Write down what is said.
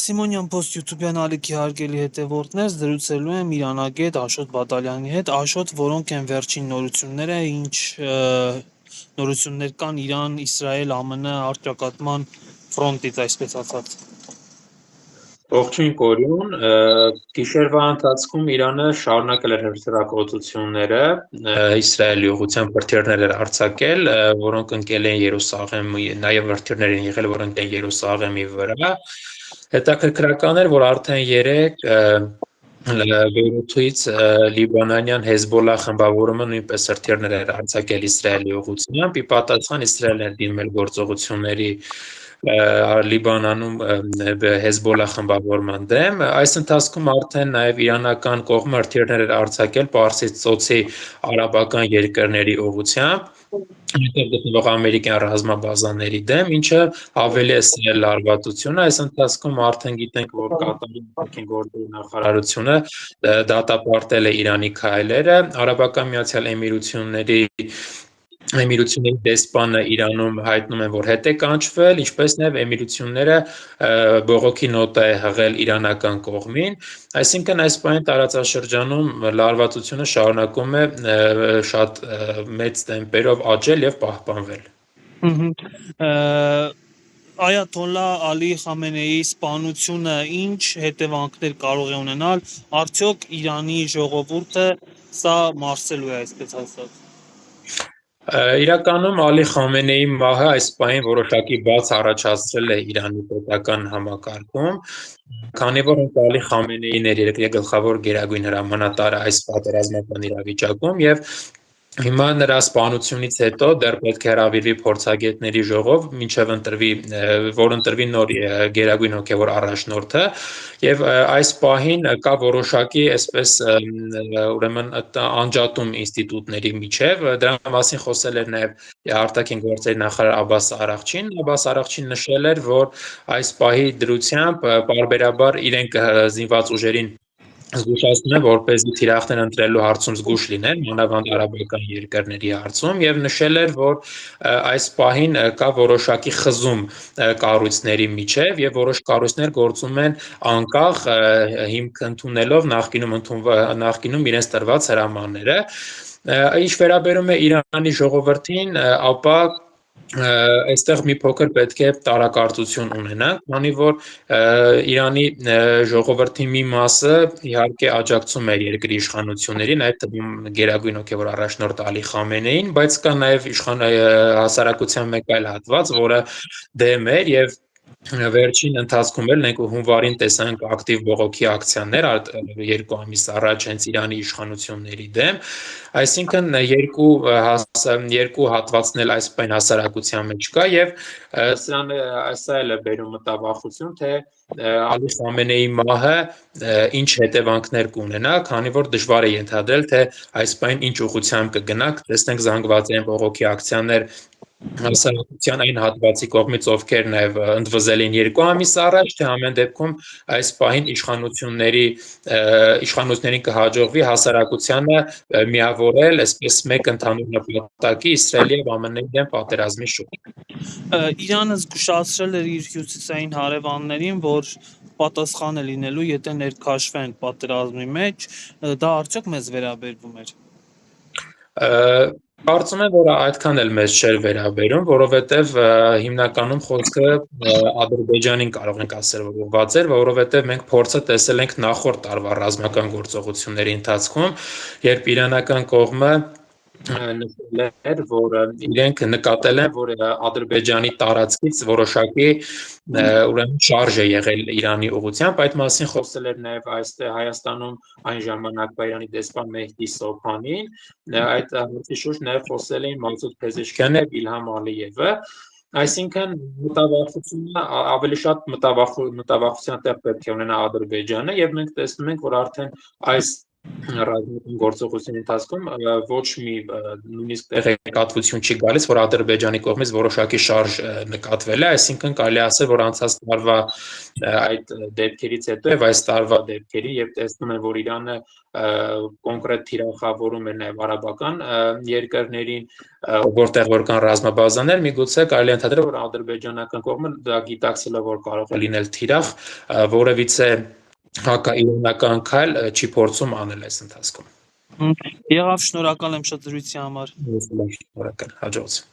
Սիմոնյան Post YouTube-յան ալիքի հարգելի հետևորդներ, զրուցելու եմ իրանագետ Աշոտ Բադալյանի հետ, Աշոտ, որոնք են վերջին նորությունները, ինչ նորություններ կան Իրան, Իսրայել, ԱՄՆ առճակատման ֆրոնտից, այսպես ասած։ Ողջույն Կորյուն, գիշերվա ընթացքում Իրանը շարունակել էր հրթիռակոծությունները, Իսրայելի ուղղությամբ հրթիռներ էր արձակել, որոնք ընկել են Երուսաղեմի, նաև հրթիռներ են եղել, որոնք են Երուսաղեմի վրա։ Հետաքրքրական էր, որ արդեն երեկ Բեյրութից լիբանանյան Հեզբոլլա խմբավորումը նույնպես հրթիռներ էր արձակել Իսրայելի ուղղությամբ, ի պատասխան Իսրայելն էր դիմել գործողությունների Լիբանանում Հեզբոլլա խմբավորման դեմ։ Այս ընթացքում արդեն նաև իրանական կողմը հրթիռներ էր արձակել Պարսից ծոցի արաբական երկրների ուղղությամբ, այնտեղ գտնվող ամերիկյան ռազմաբազաների դեմ, ինչը ավելի է սրել լարվածությունը։ Այս ընթացքում արդեն գիտենք, որ Կատարի արտաքին գործերի նախարարությունը դատապարտել է Իրանի քայլերը, Արաբական Միացյալ Էմիրությունների դեսպանը Իրանում հայտնում են, որ հետ է կանչվել, ինչպես նաև Էմիրությունները բողոքի նոտա է հղել իրանական կողմին, այսինքն այս պահին տարածաշրջանում լարվածությունը շարունակում է շատ մեծ տեմպերով աճել եւ պահպանվել։ Այաթոլլա Ալի Խամենեիի սպանությունը ինչ հետևանքներ կարող է ունենալ, արդյոք Իրանի ժողովուրդը սա մարսելու է, այսպես ասած։ Իրականում Ալի Խամենեիի մահը այս պահին որոշակի բաց առաջացրել է Իրանի պետական համակարգում, քանի որ Ալի Խամենեին էր երկրի գլխավոր գերագույն հրամանատարը այս պատերազմական իրավիճակում եւ հիմա նրա սպանությունից հետո դեռ պետք է հրավիրվի փորձագետների ժողով, մինչև ընտրվի նոր գերագույն հոգևոր առաջնորդը, եւ այս պահին կա որոշակի այսպես ուրեմն անջատում ինստիտուտների միջև, դրա մասին խոսել էր նաև արտաքին գործերի նախարար Աբբաս Արաղչին նշել էր, որ այս պահի դրությամբ պարբերաբար իրենք զինված ուժերին զգուշացնում է, որպեսզի թիրախներ ընտրելու հարցում զգուշ լինեն, մանավանդ արաբական երկրների հարցում, եւ նշել էր, որ այս պահին կա որոշակի խզում կառույցների միջև եւ որոշ կառույցներ գործում են անկախ հիմք ընդունելով նախկինում իրենց տրված հրամանները։ Ինչ վերաբերում է Իրանի ժողովրդին, ապա այստեղ մի փոքր պետք է տարակարծություն ունենանք, քանի որ Իրանի ժողովրդի մի մասը իհարկե աջակցում է երկրի իշխանություններին, այդ թվում գերագույն հոգևոր առաջնորդ Ալի Խամենեին, բայց կա նաև հասարակության մեկ այլ հատված, որը դեմ էր եւ վերջին ընթացքում էլ մենք հունվարին տեսանք ակտիվ բողոքի ակցիաներ 2 ամիս առաջ հենց Իրանի իշխանությունների դեմ, այսինքն երկու հատվածն էլ այս պայն հասարակության մեջ կա եւ սա էլ է բերում մտավախություն, թե Ալի Խամենեիի մահը ինչ հետևանքներ կունենա, քանի որ դժվար է ենթադրել, թե այս պայն ինչ ուղղությամբ կգնա, տեսնենք զանգվածային բողոքի ակցիաներ հասարակության այն հատվածի կողմից, ովքեր նաև ընդվզել են 2 ամիս առաջ, թե ամեն դեպքում այս պահին իշխանություններին կհաջողվի հասարակությանը միավորել այսպես մեկ ընդհանուր նպատակի Իսրայելի եւ ԱՄՆ-ի դեմ պատերազմի շուրջ։ Իրանը զգուշացրել էր իր հյուսիսային հարևաններին, որ պատասխան է լինելու, եթե ներքաշվեն պատերազմի մեջ, դա արդյոք մեզ վերաբերվում էր։ Կարծում եմ, որ այդքան էլ մեզ չէր վերաբերում, որովհետև հիմնականում խոսքը Ադրբեջանին կարող ենք ասել, որ ուղղված էր, որովհետև մենք փորձը տեսել ենք նախորդ տարվա ռազմական գործողությունների ընթացքում, երբ իրանական կողմը նշել էր, որ իրենք նկատել են, որ Ադրբեջանի տարածքից որոշակի ուրեմն շարժ է եղել Իրանի ուղղությամբ, այդ մասին խոսել էր նաև այստեղ Հայաստանում այն ժամանակվա Իրանի դեսպան Մեհդի Սոփանին, այդ հարցի շուրջ նաև խոսել էին Մասուդ Փեզեշքյանը եւ Իլհամ Ալիևը, այսինքն մտավախությունը ավելի շատ մտավախության տեղ պետք է ունենա Ադրբեջանը եւ մենք տեսնում ենք, որ արդեն այս ռազմական գործողության ընթացքում ոչ մի նույնիսկ տեղեկատվություն չի գալիս, որ Ադրբեջանի կողմից որոշակի շարժ նկատվել է, այսինքն կարելի է ասել, որ անցած տարվա այդ դեպքերից հետո եւ այս տարվա դեպքերի եւ տեսնում են, որ Իրանը կոնկրետ թիրախավորում է նաեւ արաբական երկրներին, որտեղ որ կան ռազմաբազաներ, միգուցե կարելի է ընդհանրել, որ ադրբեջանական կողմը դա գիտակցել է, որ կարող է լինել թիրախ, որևիցե հակաիրանական քայլ չի փորձում անել այս ընթացքում։ Եղավ, շնորհակալ եմ շատ զրույցի համար։ Շնորհակալ, հաջողություն։